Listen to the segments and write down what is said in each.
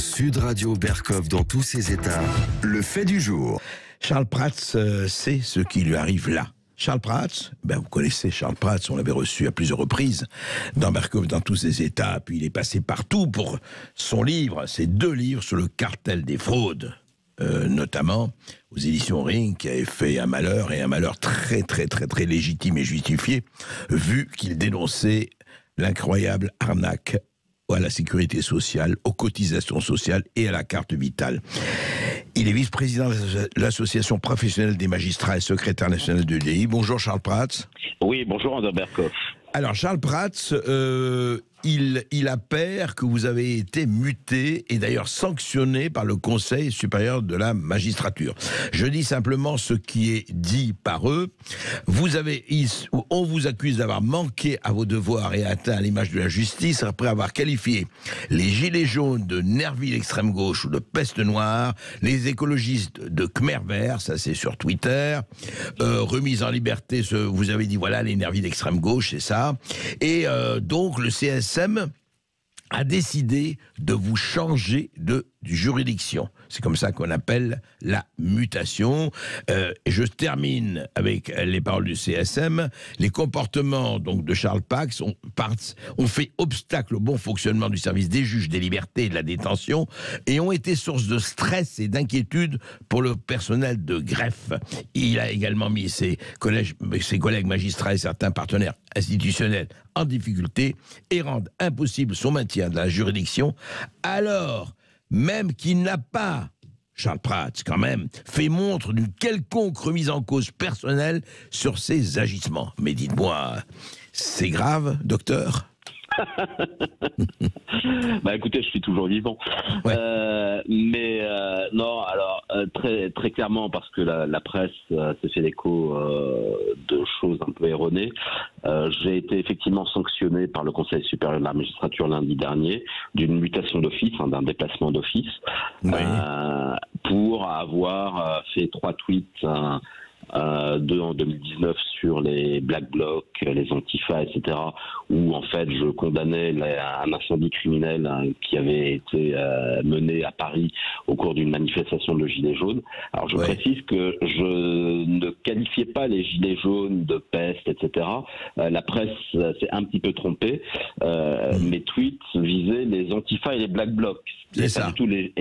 Sud Radio Berkov dans tous ses états, le fait du jour. Charles Prats sait ce qui lui arrive là. Charles Prats, vous connaissez Charles Prats, on l'avait reçu à plusieurs reprises dans Berkov dans tous ses états, puis il est passé partout pour son livre, ses 2 livres sur le cartel des fraudes, notamment aux éditions Ring, qui avait fait un malheur, et un malheur très très très très légitime et justifié, vu qu'il dénonçait l'incroyable arnaque à la sécurité sociale, aux cotisations sociales et à la carte vitale. Il est vice-président de l'association professionnelle des magistrats et secrétaire national de l'UDI. Bonjour Charles Prats. Oui, bonjour André Berkov. Alors Charles Prats, il appert que vous avez été muté et d'ailleurs sanctionné par le Conseil supérieur de la magistrature. Je dis simplement ce qui est dit par eux. On vous accuse d'avoir manqué à vos devoirs et atteint à l'image de la justice après avoir qualifié les gilets jaunes de nervis d'extrême gauche ou de peste noire, les écologistes de Khmer vert, ça c'est sur Twitter, remise en liberté, vous avez dit voilà les nervis d'extrême gauche, c'est ça. Et donc le CSM a décidé de vous changer de juridiction. C'est comme ça qu'on appelle la mutation. Je termine avec les paroles du CSM. Les comportements donc de Charles Prats ont fait obstacle au bon fonctionnement du service des juges des libertés et de la détention et ont été source de stress et d'inquiétude pour le personnel de greffe. Il a également mis ses collègues magistrats et certains partenaires institutionnels en difficulté et rendent impossible son maintien de la juridiction, alors même qu'il n'a pas, Charles Prats quand même, fait montre d'une quelconque remise en cause personnelle sur ses agissements. Mais dites-moi, c'est grave, docteur ? Écoutez, je suis toujours vivant. Ouais. Non, alors très très clairement, parce que la presse s'est fait l'écho de choses un peu erronées. J'ai été effectivement sanctionné par le Conseil supérieur de la magistrature lundi dernier d'une mutation d'office, d'un déplacement d'office, pour avoir fait 3 tweets. 2 en 2019 sur les Black Blocs, les Antifa, etc., où en fait je condamnais un incendie criminel qui avait été mené à Paris au cours d'une manifestation de Gilets jaunes. Alors je précise que je ne qualifiais pas les Gilets jaunes de peste, etc. La presse s'est un petit peu trompée. Mes tweets visaient les Antifa et les Black Blocs. C'est ça.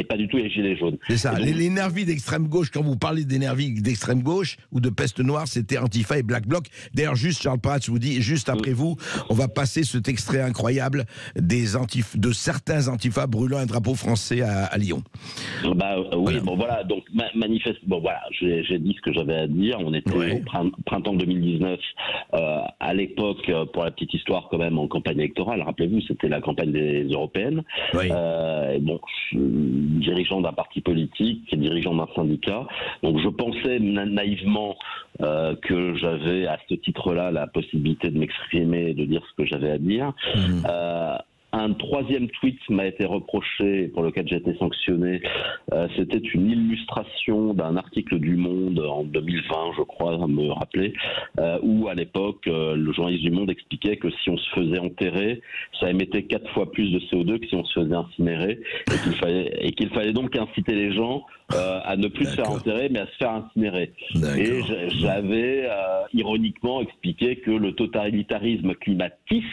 Pas du tout les Gilets jaunes. C'est ça. Donc, les nervis d'extrême gauche, quand vous parlez des nervis d'extrême gauche ou de peste noire, c'était Antifa et Black Bloc. D'ailleurs, juste Charles Prats, je vous dis, juste après vous, on va passer cet extrait incroyable de certains Antifa brûlant un drapeau français à Lyon. Oui, voilà. Bon voilà, donc manifeste. Bon voilà, j'ai dit ce que j'avais à dire. On était au printemps 2019. À l'époque, pour la petite histoire, quand même, en campagne électorale. Rappelez-vous, c'était la campagne des européennes. Je suis dirigeant d'un parti politique, dirigeant d'un syndicat. Donc je pensais naïvement que j'avais à ce titre-là la possibilité de m'exprimer et de dire ce que j'avais à dire. Un 3e tweet m'a été reproché, pour lequel j'ai été sanctionné. C'était une illustration d'un article du Monde en 2020, je crois, à me rappeler, où à l'époque, le journaliste du Monde expliquait que si on se faisait enterrer, ça émettait 4 fois plus de CO2 que si on se faisait incinérer, et qu'il fallait donc inciter les gens à ne plus se faire enterrer, mais à se faire incinérer. Et j'avais ironiquement expliqué que le totalitarisme climatiste,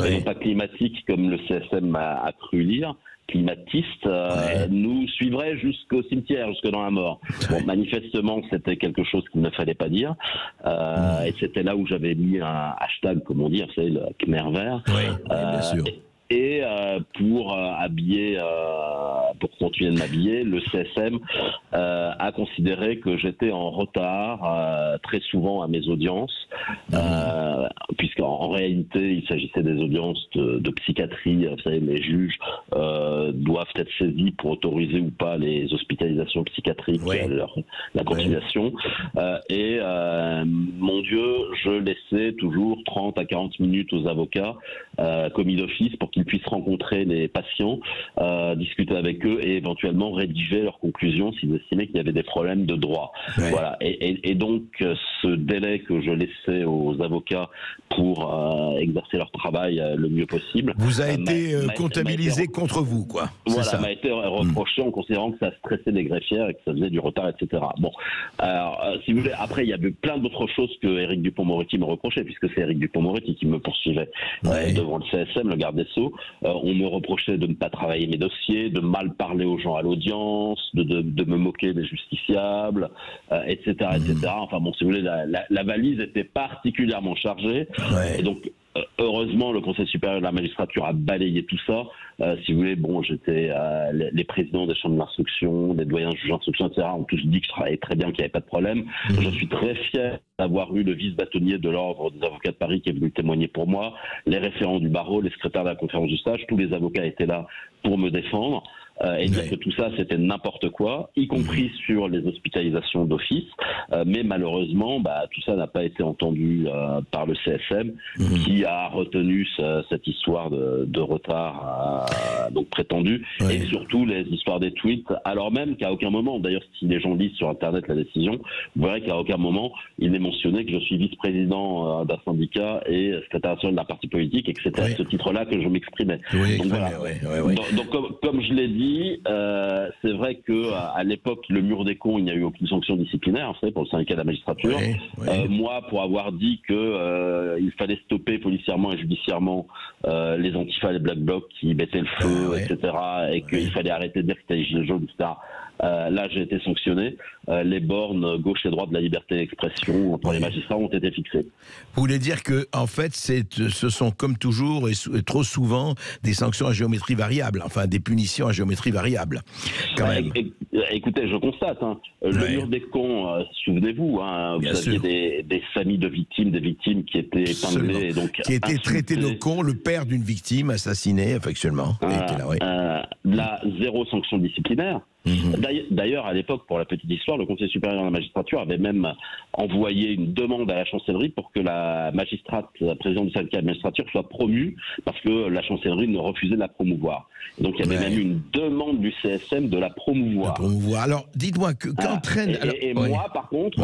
et non pas climatique comme le CSM a cru lire, climatiste, nous suivrait jusqu'au cimetière, jusque dans la mort. Bon, manifestement, c'était quelque chose qu'il ne fallait pas dire. Et c'était là où j'avais mis un hashtag, comme on dit, vous savez, le Khmer vert. Bien sûr. Et pour continuer de m'habiller, le CSM a considéré que j'étais en retard très souvent à mes audiences, puisqu'en réalité il s'agissait des audiences de psychiatrie. Vous savez, les juges doivent être saisis pour autoriser ou pas les hospitalisations psychiatriques, la continuation. Mon Dieu, je laissais toujours 30 à 40 minutes aux avocats commis d'office pour qu'ils puissent rencontrer les patients, discuter avec eux et éventuellement rédiger leurs conclusions s'ils estimaient qu'il y avait des problèmes de droit. Voilà. Et donc, ce délai que je laissais aux avocats pour exercer leur travail le mieux possible... Vous a été comptabilisé contre vous, quoi. Voilà, m'a été reproché en considérant que ça stressait les greffières et que ça faisait du retard, etc. Bon, alors, si vous voulez, après, il y avait plein d'autres choses que Éric Dupond-Moretti me reprochait, puisque c'est Éric Dupond-Moretti qui me poursuivait devant le CSM, le garde des Sceaux. On me reprochait de ne pas travailler mes dossiers, de mal parler aux gens à l'audience, de me moquer des justiciables, etc., etc. Enfin bon, si vous voulez, la valise était particulièrement chargée. Et donc, heureusement, le Conseil supérieur de la magistrature a balayé tout ça. Si vous voulez, bon, j'étais les présidents des chambres d'instruction, les doyens juges d'instruction, etc. ont tous dit que je travaillais très bien, qu'il n'y avait pas de problème. Je suis très fier d'avoir eu le vice-bâtonnier de l'ordre des avocats de Paris qui est venu témoigner pour moi, les référents du barreau, les secrétaires de la conférence du stage, tous les avocats étaient là pour me défendre. Et dire que tout ça c'était n'importe quoi, y compris sur les hospitalisations d'office, mais malheureusement tout ça n'a pas été entendu par le CSM qui a retenu cette histoire de retard donc prétendu, et surtout les histoires des tweets, alors même qu'à aucun moment, d'ailleurs si les gens lisent sur internet la décision, vous verrez qu'à aucun moment il n'est mentionné que je suis vice-président d'un syndicat et secrétaire national d'un parti politique et que c'était à ce titre-là que je m'exprimais. Donc voilà. Donc comme je l'ai dit, c'est vrai que à l'époque, le mur des cons, il n'y a eu aucune sanction disciplinaire, vous savez, pour le syndicat de la magistrature. Moi, pour avoir dit que il fallait stopper policièrement et judiciairement les antifas, les black blocs qui mettaient le feu, etc., et qu'il fallait arrêter de dire que c'était les gilets jaunes, etc. Là, j'ai été sanctionné. Les bornes gauche et droite de la liberté d'expression pour les magistrats ont été fixées. Vous voulez dire que, en fait, ce sont comme toujours et trop souvent des sanctions à géométrie variable, enfin des punitions à géométrie variable. Quand même. Écoutez, je constate, le mur des cons, souvenez-vous, vous aviez des familles de victimes, des victimes qui étaient épinglées, donc qui étaient traitées de cons, le père d'une victime assassinée factuellement. Là, zéro sanction disciplinaire. D'ailleurs, à l'époque, pour la petite histoire, le Conseil supérieur de la magistrature avait même envoyé une demande à la chancellerie pour que la magistrate, la présidente du syndicat de la magistrature, soit promue parce que la chancellerie ne refusait de la promouvoir. Et donc, il y avait même une demande du CSM de la promouvoir. Alors, dites-moi, qu'entraîne... Et moi, par contre,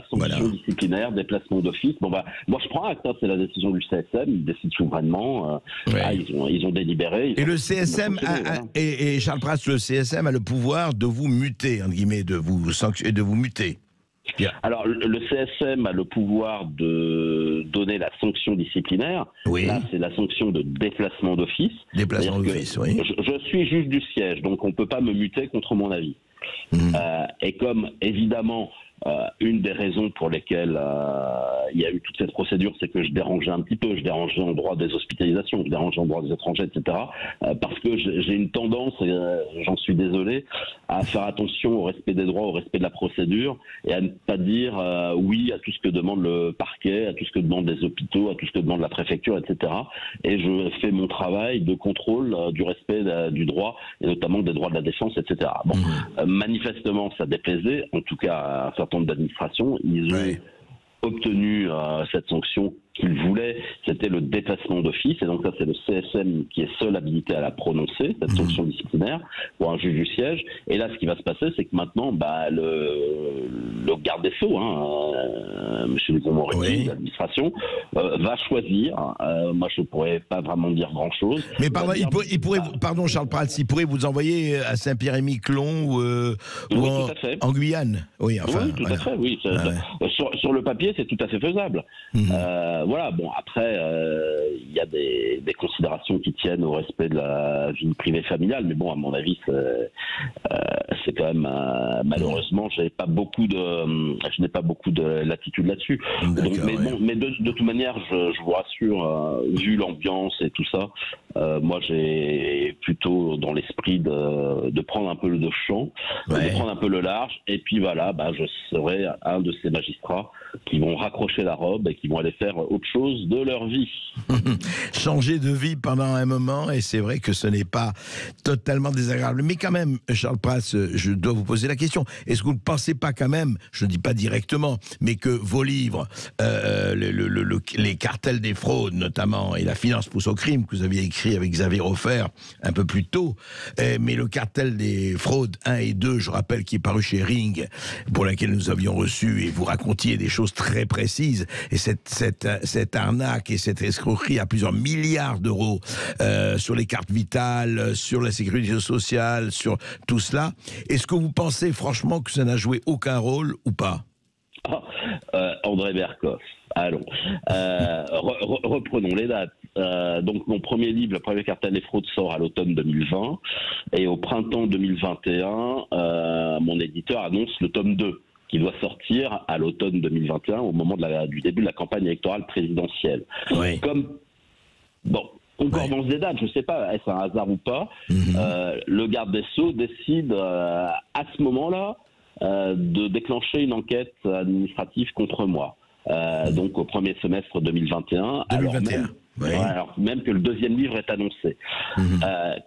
sanction disciplinaire, déplacement d'office. Moi, je prends acte, c'est la décision du CSM, ils décident souverainement. Ils ont délibéré. Et le CSM, et Charles Prats, le CSM a le pouvoir de vous muter, entre guillemets, de vous sanctionner, de vous muter. Alors, le CSM a le pouvoir de donner la sanction disciplinaire. Là, c'est la sanction de déplacement d'office. Déplacement d'office, je suis juge du siège, donc on ne peut pas me muter contre mon avis. Et comme, évidemment, une des raisons pour lesquelles il y a eu toute cette procédure, c'est que je dérangeais un petit peu, je dérangeais en droit des hospitalisations, je dérangeais en droit des étrangers, etc. Parce que j'ai une tendance, j'en suis désolé, à faire attention au respect des droits, au respect de la procédure, et à ne pas dire oui à tout ce que demande le parquet, à tout ce que demandent les hôpitaux, à tout ce que demande la préfecture, etc. Et je fais mon travail de contrôle du respect du droit, et notamment des droits de la défense, etc. Bon, manifestement, ça déplaisait, en tout cas à un certain nombre d'administrations, ils ont obtenu cette sanction qu'ils voulaient, c'était le déplacement d'office, et donc ça c'est le CSM qui est seul habilité à la prononcer, cette sanction disciplinaire, pour un juge du siège. Et là ce qui va se passer, c'est que maintenant le garde des Sceaux, M. Dupond-Moretti, l'administration, va choisir. Moi je ne pourrais pas vraiment dire grand chose. Mais pardon, il pourrait, pardon Charles Prats, il pourrait vous envoyer à Saint-Pierre-et-Miquelon ou en Guyane. Oui, tout à fait, oui. Sur le papier, c'est tout à fait faisable. Voilà, bon, après, il y a des considérations qui tiennent au respect de la vie privée familiale, mais bon, à mon avis, c'est quand même, malheureusement, je n'ai pas beaucoup de latitude là-dessus. Mais de toute manière, je vous rassure, vu l'ambiance et tout ça, moi, j'ai plutôt dans l'esprit de prendre un peu le champ, de prendre un peu le large, et puis voilà, je serai un de ces magistrats qui vont raccrocher la robe et qui vont aller faire autre chose de leur vie. Changer de vie pendant un moment, et c'est vrai que ce n'est pas totalement désagréable. Mais quand même, Charles Prats, je dois vous poser la question. Est-ce que vous ne pensez pas quand même, je ne dis pas directement, mais que vos livres, les cartels des fraudes notamment, et la finance pousse au crime que vous aviez écrit écrit avec Xavier Hofer un peu plus tôt. Mais le cartel des fraudes 1 et 2, je rappelle, qui est paru chez Ring, pour laquelle nous avions reçu, et vous racontiez des choses très précises. Et cette arnaque et cette escroquerie à plusieurs milliards d'euros sur les cartes vitales, sur la sécurité sociale, sur tout cela. Est-ce que vous pensez franchement que ça n'a joué aucun rôle ou pas? André Berkoff. Allons. Reprenons les dates. Donc mon premier livre, Le premier cartel des fraudes, sort à l'automne 2020. Et au printemps 2021, mon éditeur annonce le tome 2, qui doit sortir à l'automne 2021, au moment du début de la campagne électorale présidentielle. Oui. Concordance des dates, je ne sais pas, est-ce un hasard ou pas, le garde des Sceaux décide à ce moment-là de déclencher une enquête administrative contre moi. Donc au premier semestre 2021, alors même que le deuxième livre est annoncé.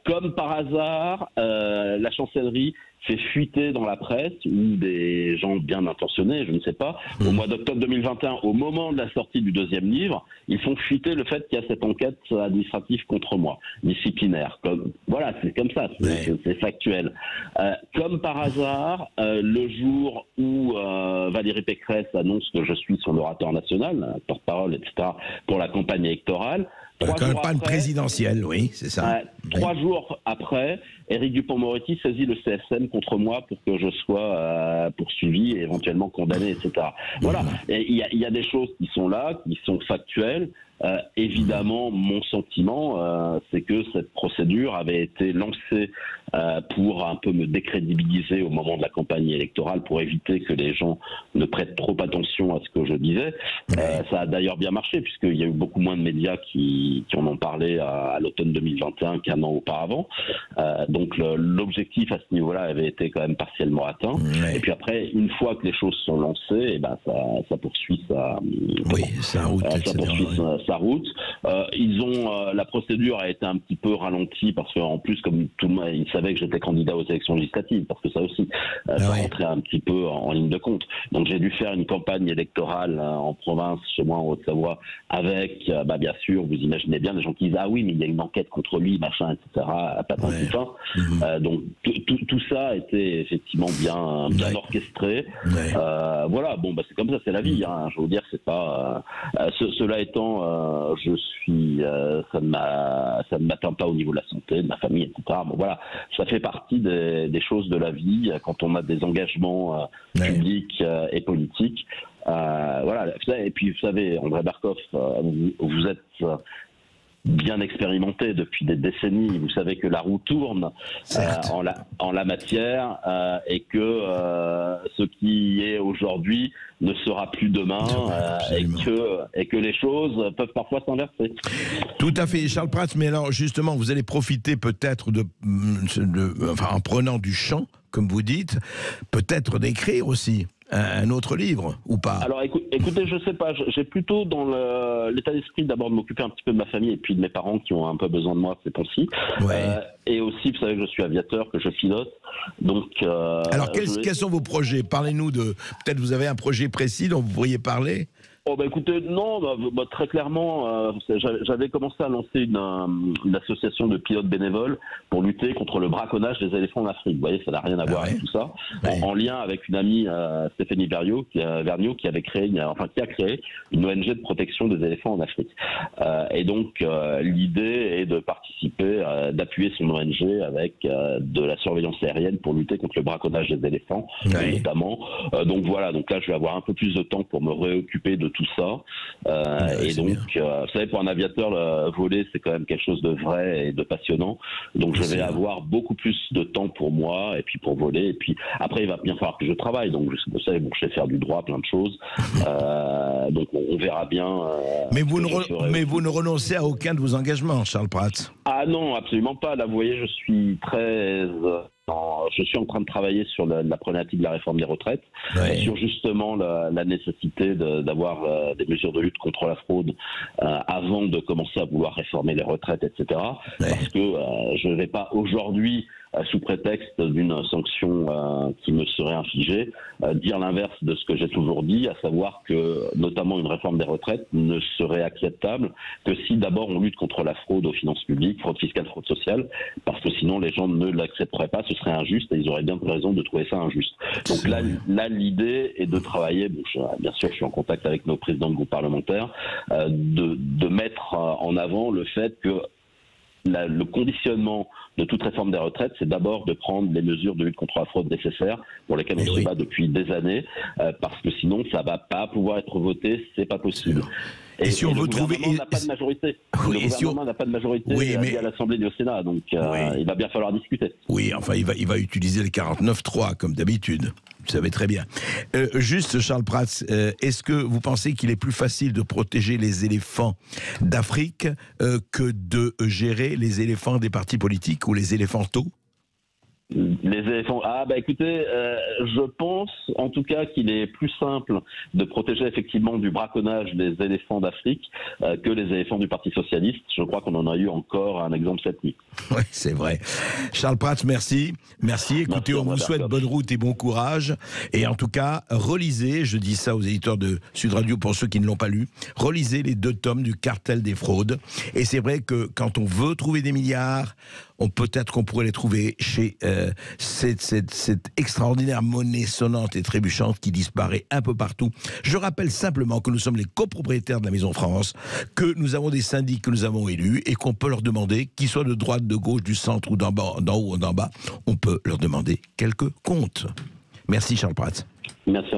Comme par hasard, la chancellerie fait fuiter dans la presse, ou des gens bien intentionnés, je ne sais pas, au mois d'octobre 2021, au moment de la sortie du deuxième livre, ils font fuiter le fait qu'il y a cette enquête administrative contre moi, disciplinaire. Voilà, c'est comme ça, c'est factuel. Comme par hasard, le jour où Valérie Pécresse annonce que je suis son orateur national, porte-parole, etc., pour la campagne électorale, la campagne présidentielle, oui, c'est ça. 3 jours après, Éric Dupond-Moretti saisit le CSM contre moi pour que je sois poursuivi et éventuellement condamné, etc. Voilà, il y a des choses qui sont là, qui sont factuelles. Évidemment, mon sentiment, c'est que cette procédure avait été lancée pour un peu me décrédibiliser au moment de la campagne électorale, pour éviter que les gens ne prêtent trop attention à ce que je disais. Ça a d'ailleurs bien marché, puisqu'il y a eu beaucoup moins de médias qui en ont parlé à l'automne 2021 qu'un an auparavant. Donc l'objectif à ce niveau-là avait été quand même partiellement atteint. Et puis après, une fois que les choses sont lancées, et ben ça poursuit sa route. Ils ont la procédure a été un petit peu ralentie parce qu'en plus, comme tout le monde, ils savaient que j'étais candidat aux élections législatives, parce que ça aussi, ça rentrait un petit peu en ligne de compte. Donc j'ai dû faire une campagne électorale en province, chez moi en Haute-Savoie, avec, bien sûr, vous imaginez bien, des gens qui disent ah oui, mais il y a une enquête contre lui, machin, etc. Donc tout ça a été effectivement bien orchestré. Voilà, c'est comme ça, c'est la vie. Je veux vous dire, c'est pas. Cela étant, ça ne m'atteint pas au niveau de la santé, de ma famille, etc. Voilà, ça fait partie des choses de la vie quand on a des engagements publics et politiques. Voilà. Et puis vous savez, André Berkoff, vous êtes bien expérimenté depuis des décennies. Vous savez que la roue tourne en la matière et que ce qui est aujourd'hui ne sera plus demain et que les choses peuvent parfois s'inverser. Tout à fait, Charles Prats. Mais alors justement, vous allez profiter peut-être en prenant du chant, comme vous dites, peut-être d'écrire aussi un autre livre, ou pas? Alors écoutez, je sais pas, j'ai plutôt dans l'état d'esprit d'abord de m'occuper un petit peu de ma famille et puis de mes parents qui ont un peu besoin de moi ces temps-ci. Et aussi, vous savez que je suis aviateur, que je pilote. Donc, alors quels sont vos projets? Parlez-nous peut-être vous avez un projet précis dont vous pourriez parler? Écoutez, non, très clairement, j'avais commencé à lancer une association de pilotes bénévoles pour lutter contre le braconnage des éléphants en Afrique. Vous voyez, ça n'a rien à voir avec tout ça. En lien avec une amie, Stéphanie Vergniaud, qui a créé une ONG de protection des éléphants en Afrique. Et donc, l'idée est de participer, d'appuyer son ONG avec de la surveillance aérienne pour lutter contre le braconnage des éléphants, notamment. Donc voilà, donc là, je vais avoir un peu plus de temps pour me réoccuper de tout ça. Et donc, vous savez, pour un aviateur, voler, c'est quand même quelque chose de vrai et de passionnant. Donc, je vais avoir beaucoup plus de temps pour moi et puis pour voler. Et puis, après, il va bien falloir que je travaille. Donc, vous savez, je sais faire du droit, plein de choses. Donc, on verra bien. Mais vous ne renoncez à aucun de vos engagements, Charles Prats? Ah non, absolument pas. Là, vous voyez, je suis en train de travailler sur la problématique de la réforme des retraites, sur justement la nécessité d'avoir des mesures de lutte contre la fraude avant de commencer à vouloir réformer les retraites, etc. Parce que je ne vais pas aujourd'hui sous prétexte d'une sanction qui me serait infligée, dire l'inverse de ce que j'ai toujours dit, à savoir que notamment une réforme des retraites ne serait acceptable que si d'abord on lutte contre la fraude aux finances publiques, fraude fiscale, fraude sociale, parce que sinon les gens ne l'accepteraient pas, ce serait injuste et ils auraient bien raison de trouver ça injuste. Donc là l'idée est de travailler, bon, bien sûr je suis en contact avec nos présidents de groupes parlementaires, de mettre en avant le fait que le conditionnement de toute réforme des retraites, c'est d'abord de prendre les mesures de lutte contre la fraude nécessaires pour lesquelles on se bat depuis des années, parce que sinon ça va pas pouvoir être voté, c'est pas possible. Et si on veut trouver, le gouvernement n'a pas de majorité. Le gouvernement n'a pas de majorité à l'Assemblée et au Sénat, donc il va bien falloir discuter. Oui, enfin il va utiliser le 49.3 comme d'habitude. Vous savez très bien. Juste, Charles Prats, est-ce que vous pensez qu'il est plus facile de protéger les éléphants d'Afrique que de gérer les éléphants des partis politiques ou les éléphantaux ? Les éléphants. Écoutez, je pense en tout cas qu'il est plus simple de protéger effectivement du braconnage les éléphants d'Afrique que les éléphants du Parti socialiste. Je crois qu'on en a eu encore un exemple cette nuit. Oui, c'est vrai. Charles Prats, merci. Merci. Écoutez, on vous souhaite bonne route et bon courage. Et en tout cas, relisez, je dis ça aux éditeurs de Sud Radio pour ceux qui ne l'ont pas lu, relisez les 2 tomes du Cartel des fraudes. Et c'est vrai que quand on veut trouver des milliards, peut-être qu'on pourrait les trouver chez cette extraordinaire monnaie sonnante et trébuchante qui disparaît un peu partout. Je rappelle simplement que nous sommes les copropriétaires de la Maison France, que nous avons des syndics que nous avons élus et qu'on peut leur demander, qu'ils soient de droite, de gauche, du centre ou d'en haut ou d'en bas, on peut leur demander quelques comptes. Merci Charles Prats. Merci.